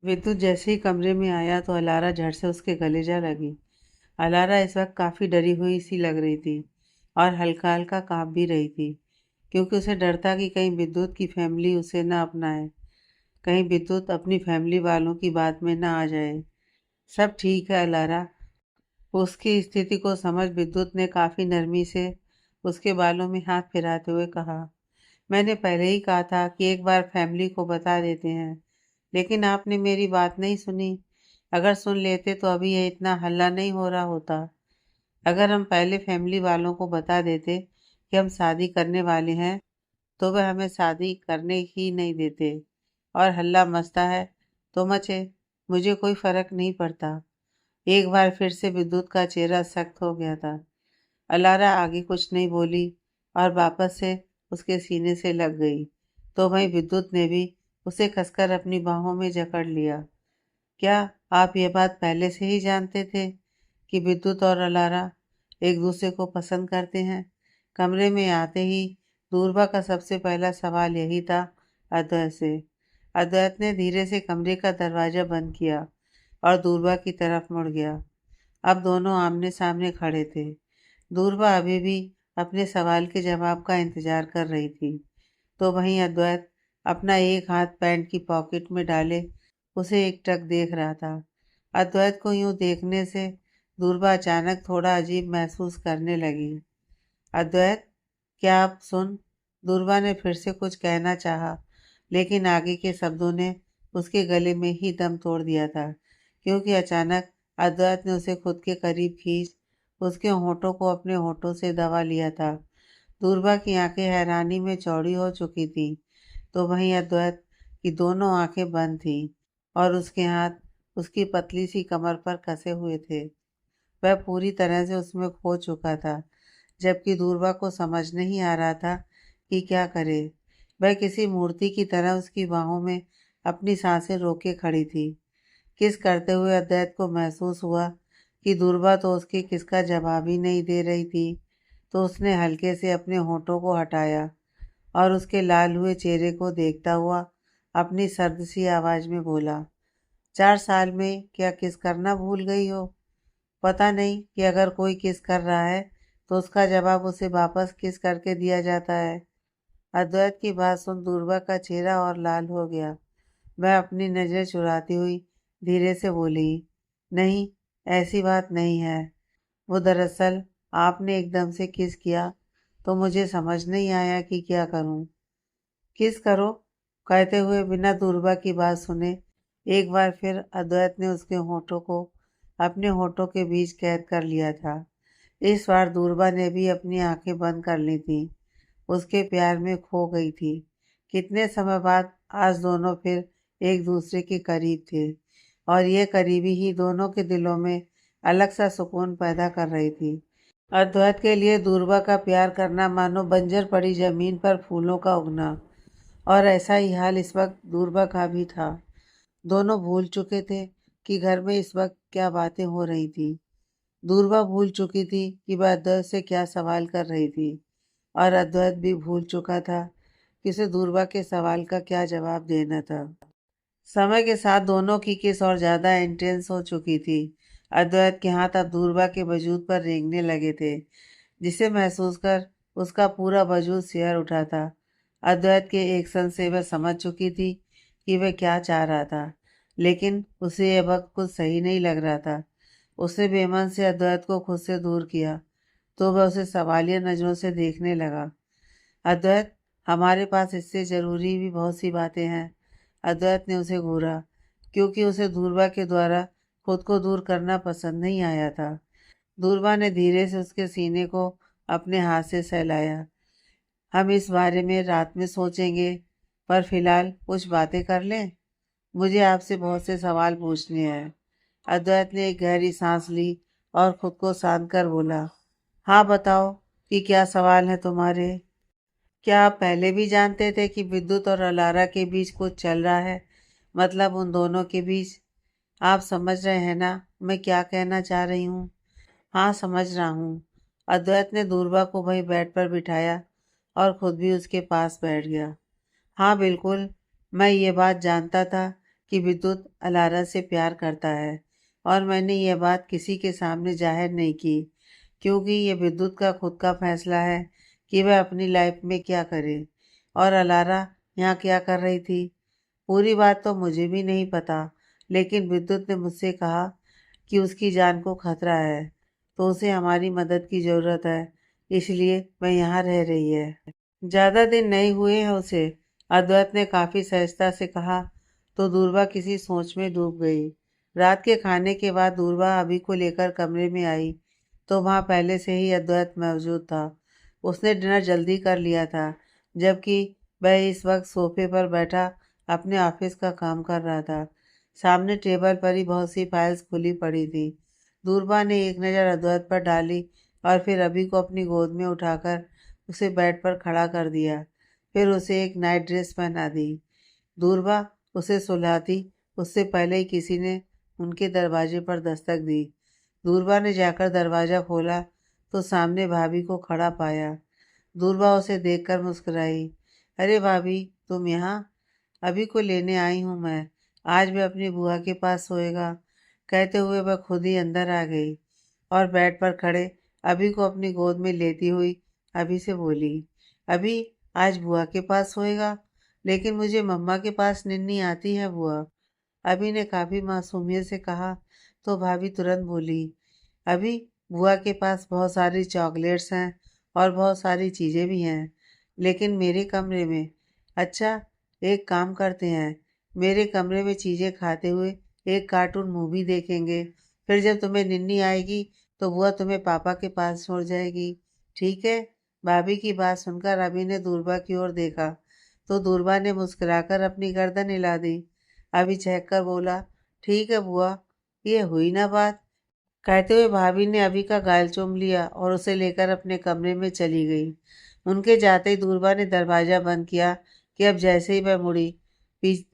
विद्युत जैसे ही कमरे में आया तो अलारा झट से उसके गले जा लगी। अलारा इस वक्त काफ़ी डरी हुई सी लग रही थी और हल्का हल्का काँप भी रही थी, क्योंकि उसे डर था कि कहीं विद्युत की फैमिली उसे न अपनाए, कहीं विद्युत अपनी फैमिली वालों की बात में न आ जाए। सब ठीक है अलारा। उसकी स्थिति को समझ विद्युत ने काफ़ी नरमी से उसके बालों में हाथ फिराते हुए कहा, मैंने पहले ही कहा था कि एक बार फैमिली को बता देते हैं, लेकिन आपने मेरी बात नहीं सुनी। अगर सुन लेते तो अभी ये इतना हल्ला नहीं हो रहा होता। अगर हम पहले फैमिली वालों को बता देते कि हम शादी करने वाले हैं, तो वह हमें शादी करने ही नहीं देते। और हल्ला मचता है तो मचे, मुझे कोई फर्क नहीं पड़ता। एक बार फिर से विद्युत का चेहरा सख्त हो गया था। अलारा आगे कुछ नहीं बोली और वापस से उसके सीने से लग गई, तो वहीं विद्युत ने भी उसे कसकर अपनी बाहों में जकड़ लिया। क्या आप ये बात पहले से ही जानते थे कि विद्युत और अलारा एक दूसरे को पसंद करते हैं? कमरे में आते ही दूरबा का सबसे पहला सवाल यही था, अद्वैत से। अद्वैत ने धीरे से कमरे का दरवाजा बंद किया और दूरबा की तरफ मुड़ गया। अब दोनों आमने सामने खड़े थे। दूरबा अभी भी अपने सवाल के जवाब का इंतजार कर रही थी, तो वहीं अद्वैत अपना एक हाथ पैंट की पॉकेट में डाले उसे एकटक देख रहा था। अद्वैत को यूं देखने से दूरबा अचानक थोड़ा अजीब महसूस करने लगी। अद्वैत, क्या आप सुन? दूरबा ने फिर से कुछ कहना चाहा, लेकिन आगे के शब्दों ने उसके गले में ही दम तोड़ दिया था, क्योंकि अचानक अद्वैत ने उसे खुद के करीब खींच उसके होठों को अपने होठों से दबा लिया था। दूरबा की आंखें हैरानी में चौड़ी हो चुकी थीं, तो वहीं अद्वैत की दोनों आंखें बंद थीं और उसके हाथ उसकी पतली सी कमर पर कसे हुए थे। वह पूरी तरह से उसमें खो चुका था, जबकि दूरबा को समझ नहीं आ रहा था कि क्या करे। वह किसी मूर्ति की तरह उसकी बाहों में अपनी सांसें रोके खड़ी थी। किस करते हुए अद्वैत को महसूस हुआ कि दूरबा तो उसकी किस का जवाब ही नहीं दे रही थी, तो उसने हल्के से अपने होठों को हटाया और उसके लाल हुए चेहरे को देखता हुआ अपनी सर्द सी आवाज में बोला, 4 साल में क्या किस करना भूल गई हो? पता नहीं कि अगर कोई किस कर रहा है तो उसका जवाब उसे वापस किस करके दिया जाता है। अद्वैत की बात सुन दूरबा का चेहरा और लाल हो गया। वह अपनी नजर चुराती हुई धीरे से बोली, नहीं, ऐसी बात नहीं है। वो दरअसल आपने एकदम से किस किया तो मुझे समझ नहीं आया कि क्या करूं। किस करो, कहते हुए बिना दूरबा की बात सुने एक बार फिर अद्वैत ने उसके होठों को अपने होठों के बीच कैद कर लिया था। इस बार दूरबा ने भी अपनी आंखें बंद कर ली थी, उसके प्यार में खो गई थी। कितने समय बाद आज दोनों फिर एक दूसरे के करीब थे और ये करीबी ही दोनों के दिलों में अलग सा सुकून पैदा कर रही थी। अद्वैत के लिए दूरबा का प्यार करना मानो बंजर पड़ी जमीन पर फूलों का उगना, और ऐसा ही हाल इस वक्त दूरबा का भी था। दोनों भूल चुके थे कि घर में इस वक्त क्या बातें हो रही थी। दूरबा भूल चुकी थी कि वह अद्वैत से क्या सवाल कर रही थी, और अद्वैत भी भूल चुका था कि उसे दूरबा के सवाल का क्या जवाब देना था। समय के साथ दोनों की किस और ज्यादा इंटेंस हो चुकी थी। अद्वैत के हाथ अब दूरबा के वजूद पर रेंगने लगे थे, जिसे महसूस कर उसका पूरा वजूद सिहर उठा था। अद्वैत के एक क्षण से वह समझ चुकी थी कि वह क्या चाह रहा था, लेकिन उसे यह वक्त कुछ सही नहीं लग रहा था। उसने बेमन से अद्वैत को खुद से दूर किया, तो वह उसे सवालिया नजरों से देखने लगा। अद्वैत, हमारे पास इससे ज़रूरी भी बहुत सी बातें हैं। अद्वैत ने उसे घूरा, क्योंकि उसे दूरबा के द्वारा खुद को दूर करना पसंद नहीं आया था। दूरबा ने धीरे से उसके सीने को अपने हाथ से सहलाया। हम इस बारे में रात में सोचेंगे, पर फिलहाल कुछ बातें कर लें। मुझे आपसे बहुत से सवाल पूछने हैं। अद्वैत ने एक गहरी सांस ली और खुद को शांत कर बोला, हाँ बताओ कि क्या सवाल है तुम्हारे। क्या आप पहले भी जानते थे कि विद्युत और अलारा के बीच कुछ चल रहा है? मतलब उन दोनों के बीच? आप समझ रहे हैं ना मैं क्या कहना चाह रही हूँ? हाँ, समझ रहा हूँ। अद्वैत ने दूरबा को वहीं बेड पर बिठाया और खुद भी उसके पास बैठ गया। हाँ बिल्कुल, मैं ये बात जानता था कि विद्युत अलारा से प्यार करता है और मैंने यह बात किसी के सामने जाहिर नहीं की, क्योंकि ये विद्युत का खुद का फैसला है कि वह अपनी लाइफ में क्या करे। और अलारा यहाँ क्या कर रही थी, पूरी बात तो मुझे भी नहीं पता, लेकिन विद्युत ने मुझसे कहा कि उसकी जान को खतरा है, तो उसे हमारी मदद की ज़रूरत है, इसलिए वह यहाँ रह रही है। ज़्यादा दिन नहीं हुए हैं उसे, अद्वैत ने काफ़ी सहजता से कहा। तो दूरबा किसी सोच में डूब गई। रात के खाने के बाद दूरबा अभी को लेकर कमरे में आई तो वहाँ पहले से ही अद्वैत मौजूद था। उसने डिनर जल्दी कर लिया था, जबकि वह इस वक्त सोफे पर बैठा अपने ऑफिस का काम कर रहा था। सामने टेबल पर ही बहुत सी फाइल्स खुली पड़ी थी। दूरबा ने एक नज़र अद्वैत पर डाली और फिर अभी को अपनी गोद में उठाकर उसे बेड पर खड़ा कर दिया। फिर उसे एक नाइट ड्रेस पहना दी। दूरबा उसे सुलाती उससे पहले ही किसी ने उनके दरवाजे पर दस्तक दी। दूरबा ने जाकर दरवाज़ा खोला तो सामने भाभी को खड़ा पाया। दूरबा उसे देखकर मुस्कुराई। अरे भाभी, तुम यहाँ? अभी को लेने आई हूँ मैं। आज मैं अपनी बुआ के पास सोएगा। कहते हुए वह खुद ही अंदर आ गई और बेड पर खड़े अभी को अपनी गोद में लेती हुई अभी से बोली, अभी आज बुआ के पास सोएगा? लेकिन मुझे मम्मा के पास निन्नी आती है बुआ। अभी ने काफ़ी मासूमियत से कहा। तो भाभी तुरंत बोली, अभी बुआ के पास बहुत सारी चॉकलेट्स हैं और बहुत सारी चीज़ें भी हैं, लेकिन मेरे कमरे में। अच्छा, एक काम करते हैं, मेरे कमरे में चीज़ें खाते हुए एक कार्टून मूवी देखेंगे। फिर जब तुम्हें निन्नी आएगी तो बुआ तुम्हें पापा के पास छोड़ जाएगी, ठीक है? भाभी की बात सुनकर अभी ने दूरबा की ओर देखा तो दूरबा ने मुस्कुराकर अपनी गर्दन हिला दी। अभी चहक कर बोला, ठीक है बुआ, ये हुई ना बात। कहते हुए भाभी ने अभी का गाल चूम लिया और उसे लेकर अपने कमरे में चली गई। उनके जाते ही दूरबा ने दरवाज़ा बंद किया कि अब जैसे ही वह मुड़ी,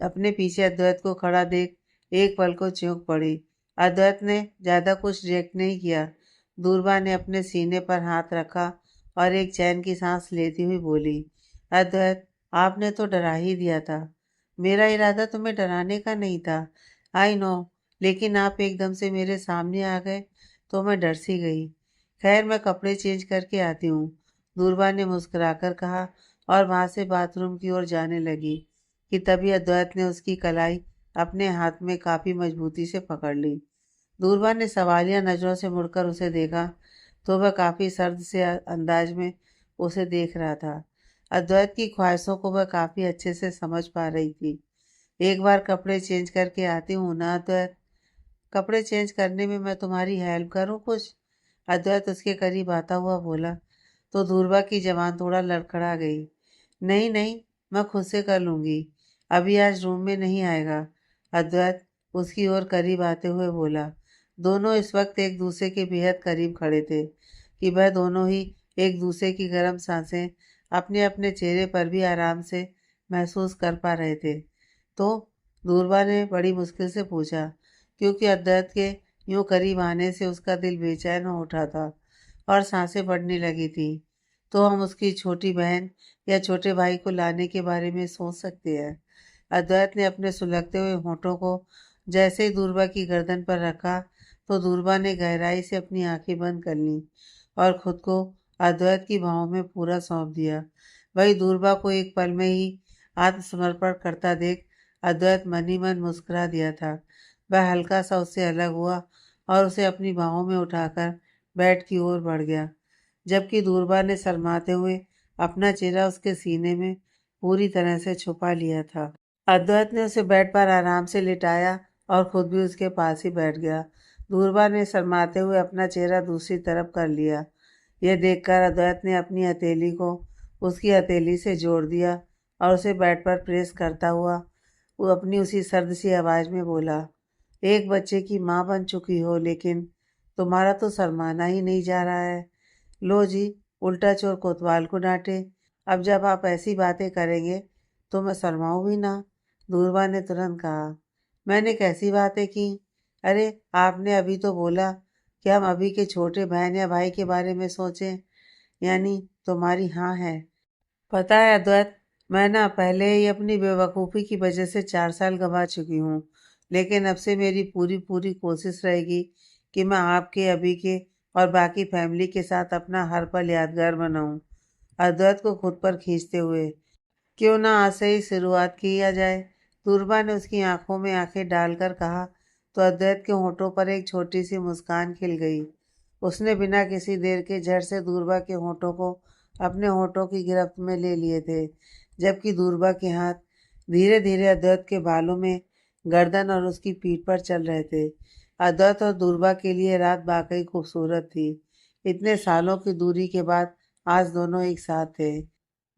अपने पीछे अद्वैत को खड़ा देख एक पल को चौंक पड़ी। अद्वैत ने ज़्यादा कुछ रिएक्ट नहीं किया। दूरबा ने अपने सीने पर हाथ रखा और एक चैन की सांस लेती हुई बोली, अद्वैत, आपने तो डरा ही दिया था। मेरा इरादा तुम्हें डराने का नहीं था, आई नो, लेकिन आप एकदम से मेरे सामने आ गए तो मैं डर सी गई। खैर, मैं कपड़े चेंज करके आती हूँ, दूरबा ने मुस्कुराकर कहा और वहाँ से बाथरूम की ओर जाने लगी कि तभी अद्वैत ने उसकी कलाई अपने हाथ में काफ़ी मजबूती से पकड़ ली। दूरबा ने सवालिया नज़रों से मुड़कर उसे देखा तो वह काफ़ी सर्द से अंदाज में उसे देख रहा था। अद्वैत की ख्वाहिशों को वह काफ़ी अच्छे से समझ पा रही थी। एक बार कपड़े चेंज करके आती हूँ ना अद्वैत? कपड़े चेंज करने में मैं तुम्हारी हेल्प करूँ कुछ? अद्वैत उसके करीब आता हुआ बोला तो दूरबा की जबान थोड़ा लड़खड़ा गई। नहीं नहीं, मैं खुद से कर लूँगी, अभी आज रूम में नहीं आएगा, अद्वैत उसकी ओर करीब आते हुए बोला। दोनों इस वक्त एक दूसरे के बेहद करीब खड़े थे कि वह दोनों ही एक दूसरे की गर्म सांसें अपने अपने चेहरे पर भी आराम से महसूस कर पा रहे थे। तो दूरबा ने बड़ी मुश्किल से पूछा, क्योंकि अद्वैत के यूं करीब आने से उसका दिल बेचैन हो उठा था और सांसें बढ़ने लगी थी। तो हम उसकी छोटी बहन या छोटे भाई को लाने के बारे में सोच सकते हैं। अद्वैत ने अपने सुलगते हुए होठों को जैसे ही दूरबा की गर्दन पर रखा तो दूरबा ने गहराई से अपनी आंखें बंद कर लीं और खुद को अद्वैत की बाहों में पूरा सौंप दिया। वही दूरबा को एक पल में ही आत्मसमर्पण करता देख अद्वैत मन ही मन मुस्कुरा दिया था। वह हल्का सा उससे अलग हुआ और उसे अपनी बाहों में उठाकर बेड की ओर बढ़ गया, जबकि दूरबा ने शर्माते हुए अपना चेहरा उसके सीने में पूरी तरह से छुपा लिया था। अद्वैत ने उसे बेड पर आराम से लिटाया और खुद भी उसके पास ही बैठ गया। दूरबा ने शर्माते हुए अपना चेहरा दूसरी तरफ कर लिया। यह देखकर अद्वैत ने अपनी हथेली को उसकी हथेली से जोड़ दिया और उसे बेड पर प्रेस करता हुआ वो अपनी उसी सर्द सी आवाज़ में बोला, एक बच्चे की माँ बन चुकी हो, लेकिन तुम्हारा तो शर्माना ही नहीं जा रहा है। लो जी, उल्टा चोर कोतवाल को डांटे। अब जब आप ऐसी बातें करेंगे तो मैं शर्माऊँ भी ना, दूरबा ने तुरंत कहा। मैंने कैसी बातें की? अरे, आपने अभी तो बोला कि हम अभी के छोटे बहन या भाई के बारे में सोचें, यानी तुम्हारी हाँ है। पता है अद्वैत, मैं ना पहले ही अपनी बेवकूफ़ी की वजह से 4 साल गंवा चुकी हूँ, लेकिन अब से मेरी पूरी पूरी कोशिश रहेगी कि मैं आपके, अभी के और बाकी फैमिली के साथ अपना हर पल यादगार बनाऊँ। अद्वैत को खुद पर खींचते हुए, क्यों ना आज से ही शुरुआत किया जाए। दूरबा ने उसकी आंखों में आंखें डालकर कहा, तो अद्वैत के होठों पर एक छोटी सी मुस्कान खिल गई। उसने बिना किसी देर के झट से दूरबा के होठों को अपने होठों की गिरफ्त में ले लिए थे, जबकि दूरबा के हाथ धीरे धीरे अद्वैत के बालों में, गर्दन और उसकी पीठ पर चल रहे थे। अद्वैत और दूरबा के लिए रात वाकई खूबसूरत थी। इतने सालों की दूरी के बाद आज दोनों एक साथ थे।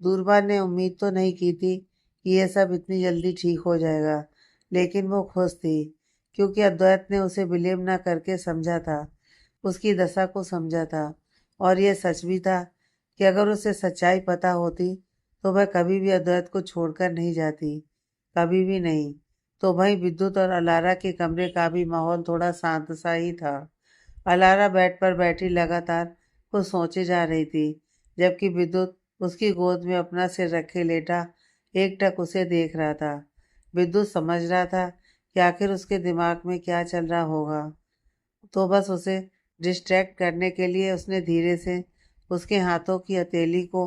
दूरबा ने उम्मीद तो नहीं की थी कि यह सब इतनी जल्दी ठीक हो जाएगा, लेकिन वो खुश थी, क्योंकि अद्वैत ने उसे ब्लेम न करके समझा था, उसकी दशा को समझा था। और यह सच भी था कि अगर उसे सच्चाई पता होती तो वह कभी भी अद्वैत को छोड़कर नहीं जाती, कभी भी नहीं। तो वहीं विद्युत और अलारा के कमरे का भी माहौल थोड़ा शांत सा ही था। अलारा बेड पर बैठी लगातार कुछ सोचे जा रही थी, जबकि विद्युत उसकी गोद में अपना सिर रखे लेटा एकटक उसे देख रहा था। विद्युत समझ रहा था कि आखिर उसके दिमाग में क्या चल रहा होगा, तो बस उसे डिस्ट्रैक्ट करने के लिए उसने धीरे से उसके हाथों की हथेली को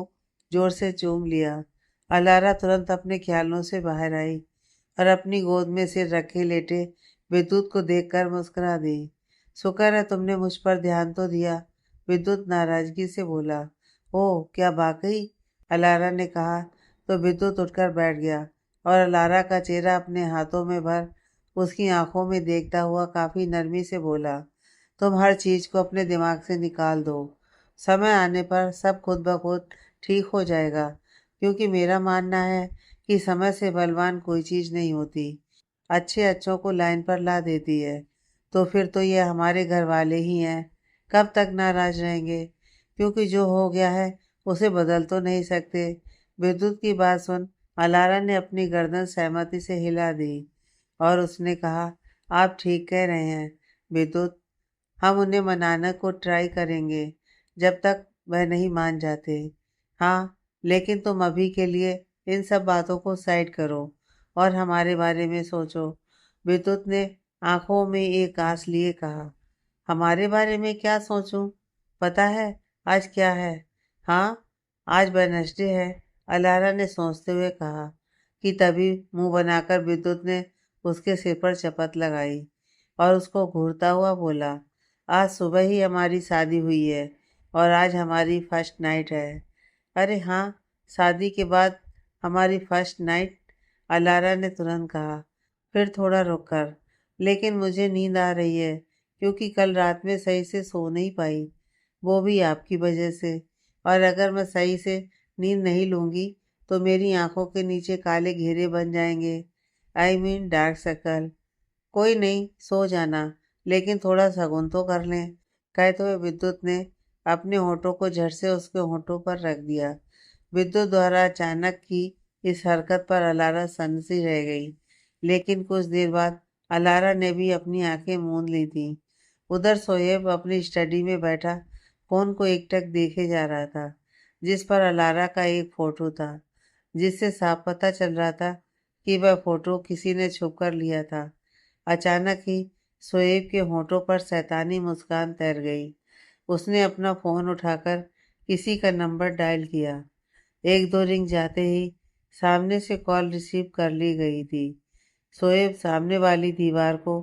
जोर से चूम लिया। अलारा तुरंत अपने ख्यालों से बाहर आई और अपनी गोद में सिर रखे लेटे विद्युत को देखकर मुस्कुरा दी। शुक्र है तुमने मुझ पर ध्यान तो दिया, विद्युत नाराजगी से बोला। ओह, क्या वाकई? अलारा ने कहा तो विद्युत उठकर बैठ गया और अलारा का चेहरा अपने हाथों में भर उसकी आंखों में देखता हुआ काफी नरमी से बोला, तुम हर चीज को अपने दिमाग से निकाल दो। समय आने पर सब खुद ब खुद ठीक हो जाएगा, क्योंकि मेरा मानना है कि समय से बलवान कोई चीज नहीं होती, अच्छे अच्छों को लाइन पर ला देती है। तो फिर तो ये हमारे घर वाले ही हैं, कब तक नाराज रहेंगे? क्योंकि जो हो गया है उसे बदल तो नहीं सकते। विद्युत की बात सुन अलारा ने अपनी गर्दन सहमति से हिला दी और उसने कहा, आप ठीक कह रहे हैं विद्युत, हम उन्हें मनाने को ट्राई करेंगे जब तक वह नहीं मान जाते। हाँ, लेकिन तुम अभी के लिए इन सब बातों को साइड करो और हमारे बारे में सोचो। विद्युत ने आंखों में एक आंस लिए कहा, हमारे बारे में क्या सोचूं? पता है आज क्या है? हाँ, आज वेडनेसडे है, अलारा ने सोचते हुए कहा, कि तभी मुंह बनाकर विद्युत ने उसके सिर पर चपत लगाई और उसको घूरता हुआ बोला, आज सुबह ही हमारी शादी हुई है और आज हमारी फर्स्ट नाइट है। अरे हाँ, शादी के बाद हमारी फर्स्ट नाइट, अलारा ने तुरंत कहा, फिर थोड़ा रुक कर, लेकिन मुझे नींद आ रही है, क्योंकि कल रात में सही से सो नहीं पाई, वो भी आपकी वजह से। और अगर मैं सही से नींद नहीं लूँगी तो मेरी आंखों के नीचे काले घेरे बन जाएंगे, आई मीन डार्क सर्कल। कोई नहीं, सो जाना, लेकिन थोड़ा शगुन तो कर लें, कहते हुए विद्युत ने अपने होठों को झट से उसके होठों पर रख दिया। विद्युत द्वारा अचानक की इस हरकत पर अलारा सन्नसी रह गई, लेकिन कुछ देर बाद अलारा ने भी अपनी आंखें मूंद ली थीं। उधर सोहेब अपनी स्टडी में बैठा फोन को एकटक देखे जा रहा था, जिस पर अलारा का एक फोटो था, जिससे साफ पता चल रहा था कि वह फोटो किसी ने छुप कर लिया था। अचानक ही शोएब के होठों पर शैतानी मुस्कान तैर गई। उसने अपना फोन उठाकर किसी का नंबर डायल किया। एक दो रिंग जाते ही सामने से कॉल रिसीव कर ली गई थी। शोएब सामने वाली दीवार को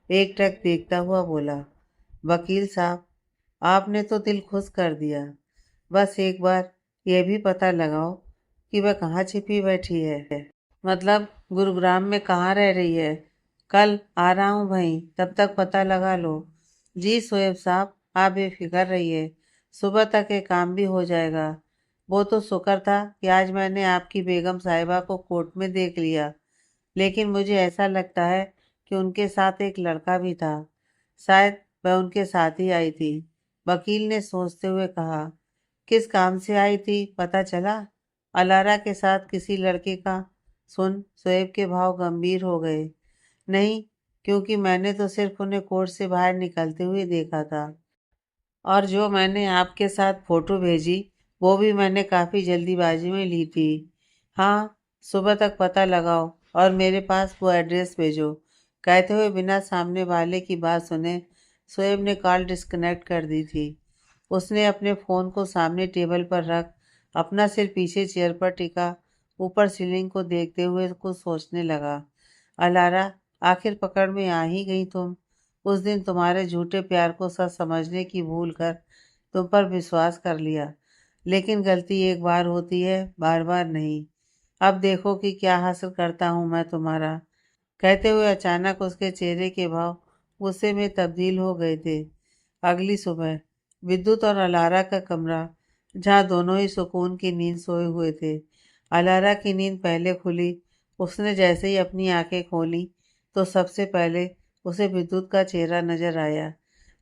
एकटक देखता हुआ बोला, वकील साहब, आपने तो दिल खुश कर दिया। बस एक बार यह भी पता लगाओ कि वह कहाँ छिपी बैठी है, मतलब गुरुग्राम में कहाँ रह रही है। कल आ रहा हूँ भाई, तब तक पता लगा लो। जी शोएब साहब, आप बेफिक्र रहिए, सुबह तक ये काम भी हो जाएगा। वो तो शुक्र था कि आज मैंने आपकी बेगम साहिबा को कोर्ट में देख लिया, लेकिन मुझे ऐसा लगता है कि उनके साथ एक लड़का भी था, शायद वह उनके साथ ही आई थी, वकील ने सोचते हुए कहा। किस काम से आई थी, पता चला? अलारा के साथ किसी लड़के का? सुन शोएब के भाव गंभीर हो गए। नहीं, क्योंकि मैंने तो सिर्फ उन्हें कोर्ट से बाहर निकलते हुए देखा था, और जो मैंने आपके साथ फोटो भेजी वो भी मैंने काफ़ी जल्दीबाजी में ली थी। हाँ, सुबह तक पता लगाओ और मेरे पास वो एड्रेस भेजो। कहते हुए बिना सामने वाले की बात सुने शोएब ने कॉल डिस्कनेक्ट कर दी थी। उसने अपने फ़ोन को सामने टेबल पर रख अपना सिर पीछे चेयर पर टिका ऊपर सीलिंग को देखते हुए कुछ सोचने लगा। अलारा, आखिर पकड़ में आ ही गई तुम। उस दिन तुम्हारे झूठे प्यार को सच समझने की भूल कर तुम पर विश्वास कर लिया। लेकिन गलती एक बार होती है, बार बार नहीं। अब देखो कि क्या हासिल करता हूँ मैं तुम्हारा। कहते हुए अचानक उसके चेहरे के भाव गुस्से में तब्दील हो गए थे। अगली सुबह विद्युत और अलारा का कमरा, जहाँ दोनों ही सुकून की नींद सोए हुए थे। अलारा की नींद पहले खुली। उसने जैसे ही अपनी आंखें खोली तो सबसे पहले उसे विद्युत का चेहरा नजर आया।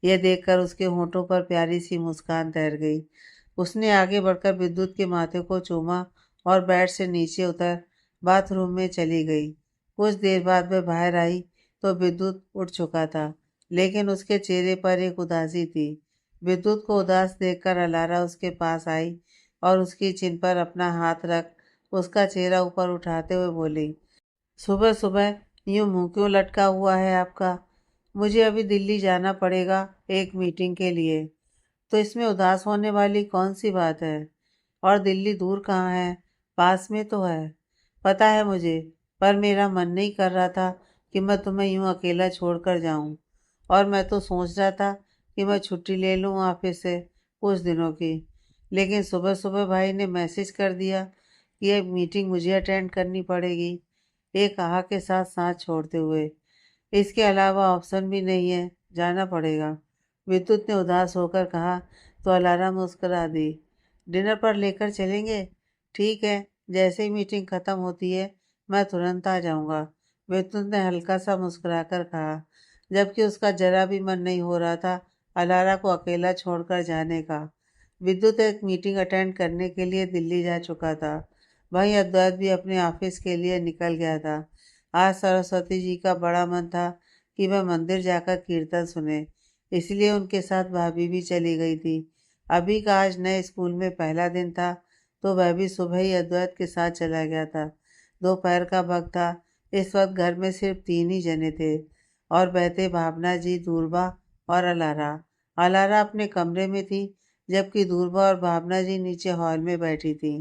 यह देखकर उसके होठों पर प्यारी सी मुस्कान तैर गई। उसने आगे बढ़कर विद्युत के माथे को चूमा और बेड से नीचे उतर बाथरूम में चली गई। कुछ देर बाद वह बाहर आई तो विद्युत उठ चुका था, लेकिन उसके चेहरे पर एक उदासी थी। विद्युत को उदास देखकर अलारा उसके पास आई और उसकी चिन पर अपना हाथ रख उसका चेहरा ऊपर उठाते हुए बोली, सुबह सुबह यूं मुंह क्यों लटका हुआ है आपका? मुझे अभी दिल्ली जाना पड़ेगा एक मीटिंग के लिए। तो इसमें उदास होने वाली कौन सी बात है? और दिल्ली दूर कहाँ है? पास में तो है। पता है मुझे, पर मेरा मन नहीं कर रहा था कि मैं तुम्हें यूं अकेला छोड़कर जाऊं। और मैं तो सोच रहा था कि मैं छुट्टी ले लूं ऑफिस से कुछ दिनों की। लेकिन सुबह सुबह भाई ने मैसेज कर दिया कि ये मीटिंग मुझे अटेंड करनी पड़ेगी। एक आह के साथ सांस छोड़ते हुए, इसके अलावा ऑप्शन भी नहीं है, जाना पड़ेगा। विद्युत ने उदास होकर कहा तो अलारा मुस्कुरा दी। डिनर पर लेकर चलेंगे? ठीक है, जैसे ही मीटिंग खत्म होती है मैं तुरंत आ जाऊंगा। विद्युत ने हल्का सा मुस्कुराकर कहा, जबकि उसका जरा भी मन नहीं हो रहा था अलारा को अकेला छोड़कर जाने का। विद्युत एक मीटिंग अटेंड करने के लिए दिल्ली जा चुका था। वहीं अद्वैत भी अपने ऑफिस के लिए निकल गया था। आज सरस्वती जी का बड़ा मन था कि वह मंदिर जाकर कीर्तन सुने, इसलिए उनके साथ भाभी भी चली गई थी। अभी का आज नए स्कूल में पहला दिन था, तो वह भी सुबह ही अद्वैत के साथ चला गया था। दोपहर का वक्त था। इस वक्त घर में सिर्फ तीन ही जने थे और वह थे भावना जी, दूरबा और अलारा। अलारा अपने कमरे में थी, जबकि दूरबा और भावना जी नीचे हॉल में बैठी थी।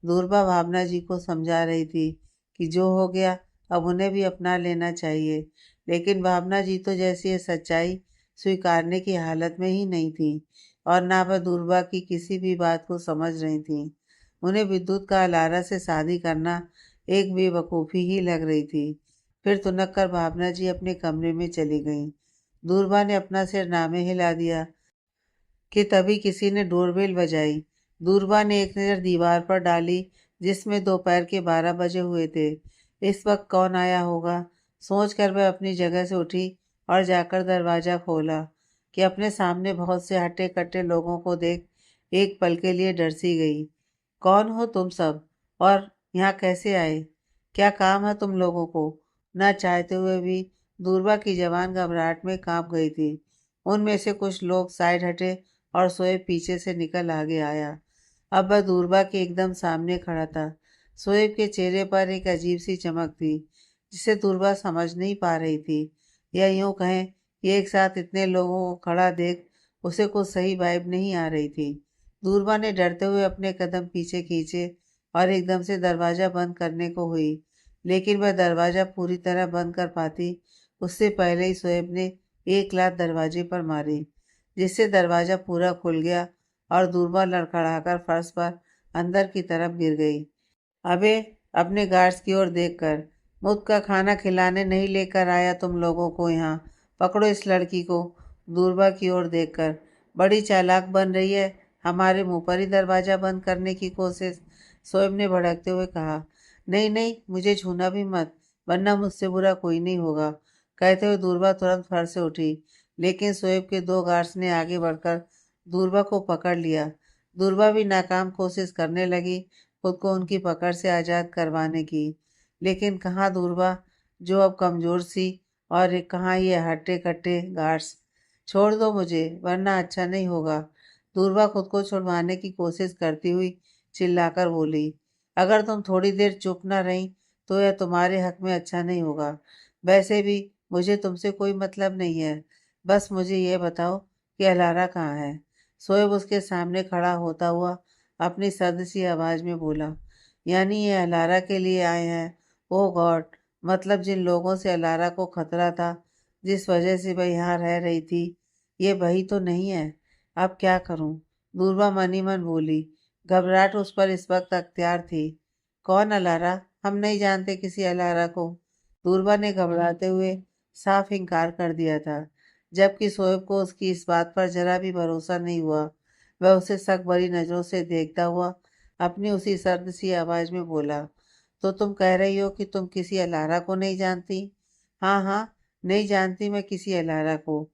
दूरबा भावना जी को समझा रही थी कि जो हो गया अब उन्हें भी अपना लेना चाहिए, लेकिन भावना जी तो जैसी ये सच्चाई स्वीकारने की हालत में ही नहीं थी और ना वह दूरबा की किसी भी बात को समझ रही थी। उन्हें विद्युत का अलारा से शादी करना एक बेवकूफ़ी ही लग रही थी। फिर तुनक कर भावना जी अपने कमरे में चली गईं। दूरबा ने अपना सिर नामे हिला दिया कि तभी किसी ने डोरबेल बजाई। दूरबा ने एक नज़र दीवार पर डाली, जिसमें दोपहर के 12 बजे हुए थे। इस वक्त कौन आया होगा, सोचकर वह अपनी जगह से उठी और जाकर दरवाज़ा खोला कि अपने सामने बहुत से हट्टे कट्टे लोगों को देख एक पल के लिए डर सी गई। कौन हो तुम सब और यहाँ कैसे आए? क्या काम है तुम लोगों को? ना चाहते हुए भी दूरबा की जवान घबराहट में कांप गई थी। उनमें से कुछ लोग साइड हटे और सोए पीछे से निकल आगे आया। अब वह दूरबा के एकदम सामने खड़ा था। सोएब के चेहरे पर एक अजीब सी चमक थी, जिसे दूरबा समझ नहीं पा रही थी। या यूं कहें कि एक साथ इतने लोगों को खड़ा देख उसे कुछ सही वाइब नहीं आ रही थी। दूरबा ने डरते हुए अपने कदम पीछे खींचे और एकदम से दरवाज़ा बंद करने को हुई, लेकिन वह दरवाज़ा पूरी तरह बंद कर पाती उससे पहले ही शोएब ने एक लात दरवाजे पर मारी, जिससे दरवाज़ा पूरा खुल गया और दूरबा लड़खड़ाकर फर्श पर अंदर की तरफ गिर गई। अबे, अपने गार्ड्स की ओर देखकर, मुफ्त का खाना खिलाने नहीं लेकर आया तुम लोगों को यहाँ। पकड़ो इस लड़की को। दूरबा की ओर देखकर, बड़ी चालाक बन रही है, हमारे मुंह पर ही दरवाज़ा बंद करने की कोशिश। शोएब ने भड़कते हुए कहा, नहीं नहीं, मुझे छूना भी मत, वरना मुझसे बुरा कोई नहीं होगा। कहते हुए दूरबा तुरंत फर्श से उठी, लेकिन शोएब के दो गार्ड्स ने आगे बढ़कर दूरबा को पकड़ लिया। दूरबा भी नाकाम कोशिश करने लगी खुद को उनकी पकड़ से आज़ाद करवाने की, लेकिन कहाँ दूरबा, जो अब कमज़ोर सी, और कहाँ ये हट्टे कट्टे गार्ड्स। छोड़ दो मुझे, वरना अच्छा नहीं होगा। दूरबा खुद को छुड़वाने की कोशिश करती हुई चिल्लाकर बोली। अगर तुम थोड़ी देर चुप न रही तो यह तुम्हारे हक में अच्छा नहीं होगा। वैसे भी मुझे तुमसे कोई मतलब नहीं है। बस मुझे ये बताओ कि अलारा कहाँ है। शोएब उसके सामने खड़ा होता हुआ अपनी सर्द सी आवाज़ में बोला, यानी ये अलारा के लिए आए हैं? ओ गॉड! मतलब जिन लोगों से अलारा को खतरा था, जिस वजह से वह यहाँ रह रही थी, ये वही तो नहीं है। अब क्या करूं? दूरबा मन ही मन बोली। घबराहट उस पर इस वक्त अख्तियार थी। कौन अलारा? हम नहीं जानते किसी अलारा को। दूरबा ने घबराते हुए साफ इनकार कर दिया था, जबकि शोएब को उसकी इस बात पर जरा भी भरोसा नहीं हुआ। वह उसे शक भरी नजरों से देखता हुआ अपनी उसी सर्द सी आवाज में बोला, तो तुम कह रही हो कि तुम किसी अलारा को नहीं जानती? हाँ हाँ, नहीं जानती मैं किसी अलारा को।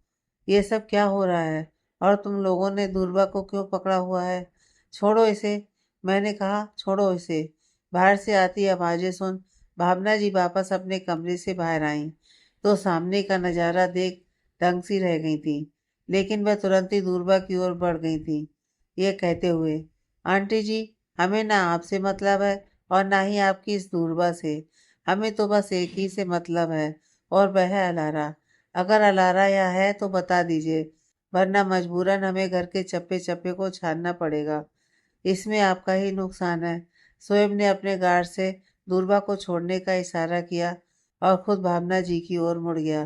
ये सब क्या हो रहा है? और तुम लोगों ने दूरबा को क्यों पकड़ा हुआ है? छोड़ो इसे। मैंने कहा छोड़ो इसे। बाहर से आती आवाजें सुन भावना जी वापस अपने कमरे से बाहर आईं तो सामने का नजारा देख दंग सी रह गई थी। लेकिन वह तुरंत ही दूरबा की ओर बढ़ गई थी, ये कहते हुए, आंटी जी, हमें ना आपसे मतलब है और ना ही आपकी इस दूरबा से। हमें तो बस एक ही से मतलब है, और वह है अलारा। अगर अलारा यहाँ है तो बता दीजिए, वरना मजबूरन हमें घर के चप्पे चप्पे को छानना पड़ेगा। इसमें आपका ही नुकसान है। शोएब ने अपने गार्ड से दूरबा को छोड़ने का इशारा किया और खुद भावना जी की ओर मुड़ गया।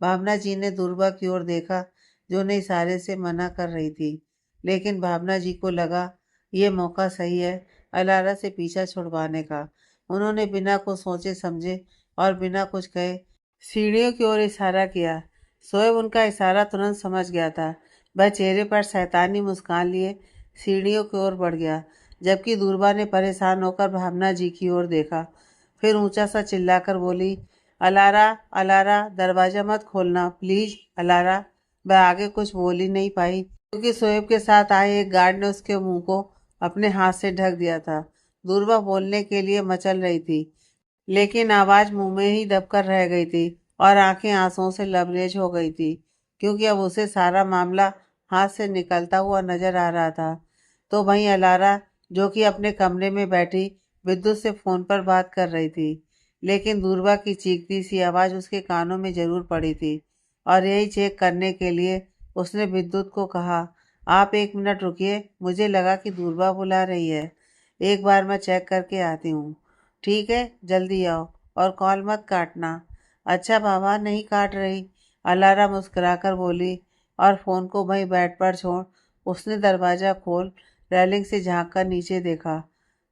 भावना जी ने दूरबा की ओर देखा, जो उन्हें इशारे से मना कर रही थी। लेकिन भावना जी को लगा ये मौका सही है अलारा से पीछा छुड़वाने का। उन्होंने बिना कुछ सोचे समझे और बिना कुछ कहे सीढ़ियों की ओर इशारा किया। शोएब उनका इशारा तुरंत समझ गया था। वह चेहरे पर शैतानी मुस्कान लिए सीढ़ियों की ओर बढ़ गया, जबकि दूरबा ने परेशान होकर भावना जी की ओर देखा। फिर ऊंचा सा चिल्लाकर बोली, अलारा, अलारा, दरवाजा मत खोलना प्लीज, अलारा। वह आगे कुछ बोल ही नहीं पाई, क्योंकि शोएब के साथ आए एक गार्ड ने उसके मुंह को अपने हाथ से ढक दिया था। दूरबा बोलने के लिए मचल रही थी, लेकिन आवाज मुंह में ही दबकर रह गई थी और आंखें आंसुओं से लबरेज हो गई थी, क्योंकि अब उसे सारा मामला हाथ से निकलता हुआ नजर आ रहा था। तो वहीं अलारा, जो कि अपने कमरे में बैठी विद्युत से फोन पर बात कर रही थी, लेकिन दूरबा की चीखती सी आवाज उसके कानों में जरूर पड़ी थी, और यही चेक करने के लिए उसने विद्युत को कहा, आप एक मिनट रुकिए, मुझे लगा कि दूरबा बुला रही है। एक बार मैं चेक करके आती हूँ। ठीक है, जल्दी आओ और कॉल मत काटना। अच्छा बाबा, नहीं काट रही, अलारा मुस्कुराकर बोली, और फोन को वहीं बेड पर छोड़ उसने दरवाजा खोल रेलिंग से झांक कर नीचे देखा,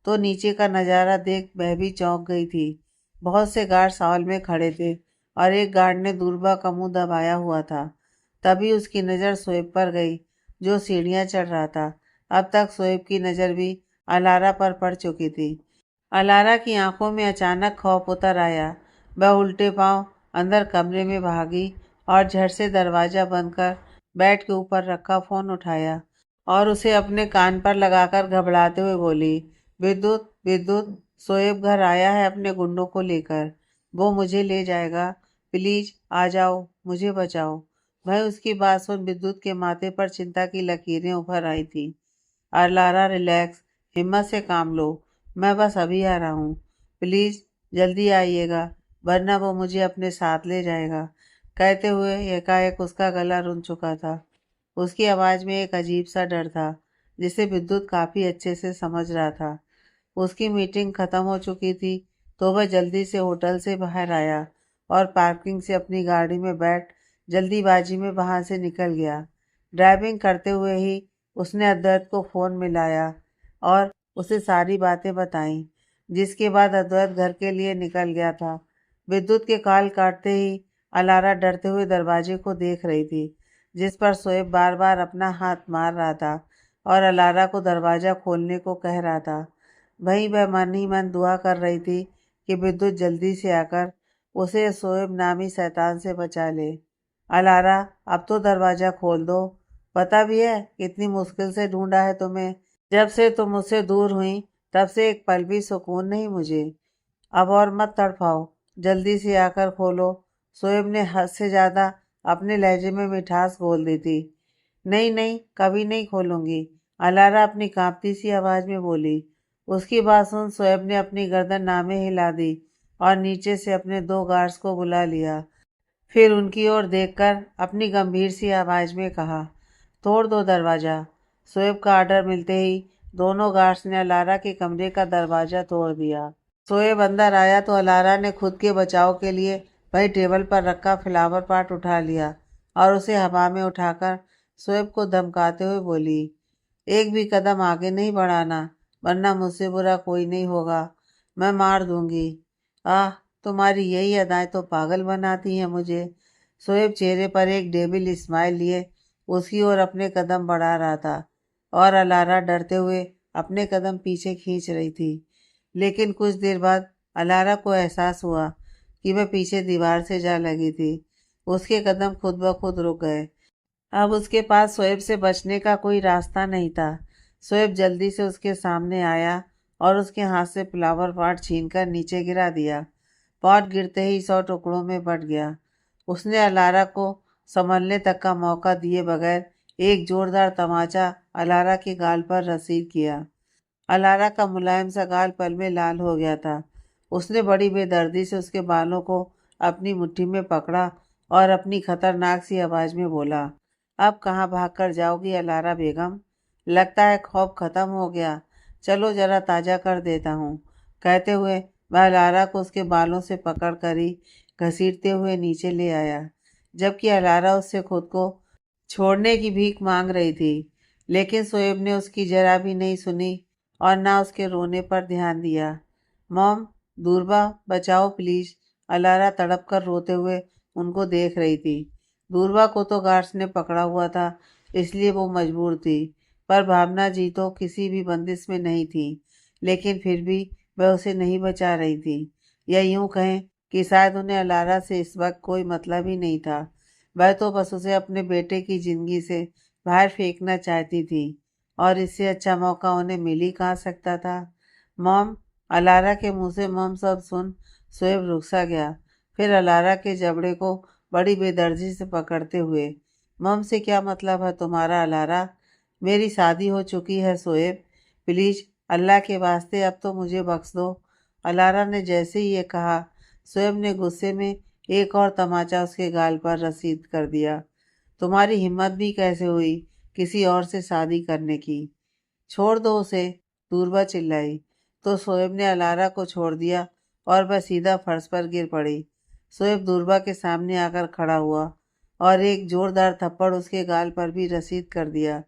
तो नीचे का नज़ारा देख वह भी चौंक गई थी। बहुत से गार्ड हॉल में खड़े थे और एक गार्ड ने दूरबा का मुंह दबाया हुआ था। तभी उसकी नज़र शोएब पर गई, जो सीढ़ियां चढ़ रहा था। अब तक शोएब की नज़र भी अलारा पर पड़ चुकी थी। अलारा की आंखों में अचानक खौफ उतर आया। वह उल्टे पांव अंदर कमरे में भागी और झट से दरवाजा बंद कर बेड के ऊपर रखा फोन उठाया और उसे अपने कान पर लगाकर घबराते हुए बोली, विद्युत, विद्युत, शोएब घर आया है अपने गुंडों को लेकर। वो मुझे ले जाएगा। प्लीज आ जाओ, मुझे बचाओ। भाई, उसकी बात सुन विद्युत के माथे पर चिंता की लकीरें उभर आई थी। अलारा, रिलैक्स, हिम्मत से काम लो। मैं बस अभी आ रहा हूँ। प्लीज जल्दी आइएगा, वरना वो मुझे अपने साथ ले जाएगा। कहते हुए एकाएक उसका गला रुन चुका था। उसकी आवाज में एक अजीब सा डर था, जिसे विद्युत काफी अच्छे से समझ रहा था। उसकी मीटिंग खत्म हो चुकी थी, तो वह जल्दी से होटल से बाहर आया और पार्किंग से अपनी गाड़ी में बैठ जल्दीबाजी में वहां से निकल गया। ड्राइविंग करते हुए ही उसने अद्वैत को फोन मिलाया और उसे सारी बातें बताईं, जिसके बाद अद्वैत घर के लिए निकल गया था। विद्युत के कॉल काटते ही अलारा डरते हुए दरवाजे को देख रही थी, जिस पर शोएब बार बार अपना हाथ मार रहा था और अलारा को दरवाजा खोलने को कह रहा था। वहीं वह मन ही मन दुआ कर रही थी कि विद्युत जल्दी से आकर उसे शोएब नामी शैतान से बचा ले। अलारा, अब तो दरवाजा खोल दो। पता भी है कितनी मुश्किल से ढूंढा है तुम्हें। जब से तुम मुझसे दूर हुई, तब से एक पल भी सुकून नहीं मुझे। अब और मत तड़पाओ, जल्दी से आकर खोलो। शोएब ने हद से ज्यादा अपने लहजे में मिठास घोल दी थी। नहीं नहीं, कभी नहीं खोलूंगी, अलारा अपनी कांपती सी आवाज में बोली। उसकी बात सुन शोएब ने अपनी गर्दन नामे हिला दी और नीचे से अपने 2 गार्ड्स को बुला लिया। फिर उनकी ओर देखकर अपनी गंभीर सी आवाज में कहा, तोड़ दो दरवाज़ा। शोएब का ऑर्डर मिलते ही दोनों गार्ड्स ने अलारा के कमरे का दरवाज़ा तोड़ दिया। शोएब अंदर आया तो अलारा ने खुद के बचाव के लिए वही टेबल पर रखा फ्लावर पॉट उठा लिया और उसे हवा में उठाकर शोएब को धमकाते हुए बोली, एक भी कदम आगे नहीं बढ़ाना वरना मुझसे बुरा कोई नहीं होगा, मैं मार दूंगी। आह, तुम्हारी यही अदाएं तो पागल बनाती हैं मुझे। शोएब चेहरे पर एक डेविल स्माइल लिए उसकी ओर अपने कदम बढ़ा रहा था और अलारा डरते हुए अपने कदम पीछे खींच रही थी। लेकिन कुछ देर बाद अलारा को एहसास हुआ कि वह पीछे दीवार से जा लगी थी। उसके कदम खुद ब खुद रुक गए। अब उसके पास शोएब से बचने का कोई रास्ता नहीं था। शोएब जल्दी से उसके सामने आया और उसके हाथ से फ्लावर पॉट छीनकर नीचे गिरा दिया। पॉट गिरते ही 100 टुकड़ों में बट गया। उसने अलारा को संभलने तक का मौका दिए बगैर एक जोरदार तमाचा अलारा के गाल पर रसीद किया। अलारा का मुलायम सा गाल पल में लाल हो गया था। उसने बड़ी बेदर्दी से उसके बालों को अपनी मुट्ठी में पकड़ा और अपनी खतरनाक सी आवाज में बोला, अब कहाँ भाग कर जाओगी अलारा बेगम? लगता है खौफ खत्म हो गया। चलो जरा ताज़ा कर देता हूँ। कहते हुए वह अलारा को उसके बालों से पकड़ कर ही घसीटते हुए नीचे ले आया, जबकि अलारा उससे खुद को छोड़ने की भीख मांग रही थी। लेकिन शोएब ने उसकी जरा भी नहीं सुनी और ना उसके रोने पर ध्यान दिया। मॉम, दूरबा, बचाओ प्लीज। अलारा तड़प कर रोते हुए उनको देख रही थी। दूरबा को तो गार्ड्स ने पकड़ा हुआ था, इसलिए वो मजबूर थी। पर भावना जी तो किसी भी बंदिश में नहीं थी, लेकिन फिर भी वह उसे नहीं बचा रही थी। या यूं कहें कि शायद उन्हें अलारा से इस वक्त कोई मतलब ही नहीं था। वह तो बस उसे अपने बेटे की जिंदगी से बाहर फेंकना चाहती थी और इससे अच्छा मौका उन्हें मिल ही कहाँ सकता था। मॉम, अलारा के मुंह से मॉम शब्द सुन शोएब रुक सा गया। फिर अलारा के जबड़े को बड़ी बेदर्दी से पकड़ते हुए, मॉम से क्या मतलब है तुम्हारा अलारा? मेरी शादी हो चुकी है शोएब, प्लीज अल्लाह के वास्ते अब तो मुझे बख्श दो। अलारा ने जैसे ही ये कहा, शोएब ने गुस्से में एक और तमाचा उसके गाल पर रसीद कर दिया। तुम्हारी हिम्मत भी कैसे हुई किसी और से शादी करने की? छोड़ दो उसे, दूरबा चिल्लाई। तो शोएब ने अलारा को छोड़ दिया और वह सीधा फर्श पर गिर पड़ी। शोएब दूरबा के सामने आकर खड़ा हुआ और एक जोरदार थप्पड़ उसके गाल पर भी रसीद कर दिया।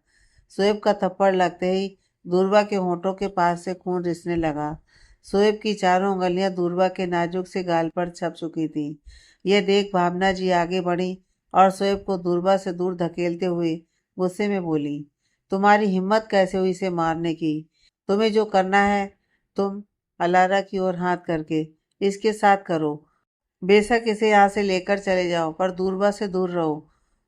शोएब का थप्पड़ लगते ही दूरबा के होंठों के पास से खून रिसने लगा। शोएब की चारों उंगलियां दूरबा के नाजुक से गाल पर छप चुकी थीं। यह देख भावना जी आगे बढ़ी और शोएब को दूरबा से दूर धकेलते हुए गुस्से में बोली, तुम्हारी हिम्मत कैसे हुई इसे मारने की? तुम्हें जो करना है तुम, अलारा की ओर हाथ करके, इसके साथ करो। बेशक इसे यहाँ से लेकर चले जाओ पर दूरबा से दूर रहो।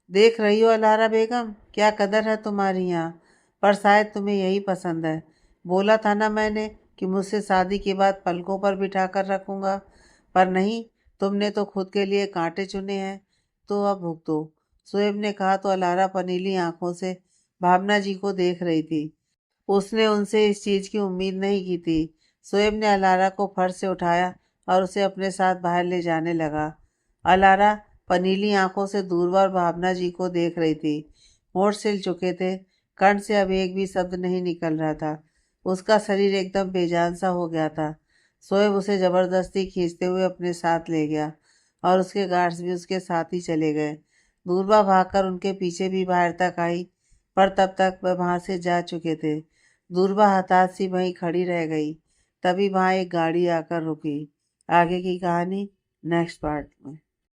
देख रही हो अलारा बेगम, क्या कदर है तुम्हारी यहाँ। पर शायद तुम्हें यही पसंद है। बोला था ना मैंने कि मुझसे शादी के बाद पलकों पर बिठा कर रखूँगा, पर नहीं, तुमने तो खुद के लिए कांटे चुने हैं। तो अब भुगतो। शोएब ने कहा तो अलारा पनीली आंखों से भावना जी को देख रही थी। उसने उनसे इस चीज की उम्मीद नहीं की थी। शोएब ने अलारा को फर्श से उठाया और उसे अपने साथ बाहर ले जाने लगा। अलारा पनीली आंखों से दूरवर भावना जी को देख रही थी। होंठ सिल चुके थे, कंठ से अब एक भी शब्द नहीं निकल रहा था। उसका शरीर एकदम बेजान सा हो गया था। शोएब उसे जबरदस्ती खींचते हुए अपने साथ ले गया और उसके गार्ड्स भी उसके साथ ही चले गए। दूरबा भागकर उनके पीछे भी बाहर तक आई, पर तब तक वह वहां से जा चुके थे। दूरबा हताश सी वहीं खड़ी रह गई। तभी वहां एक गाड़ी आकर रुकी। आगे की कहानी नेक्स्ट पार्ट में।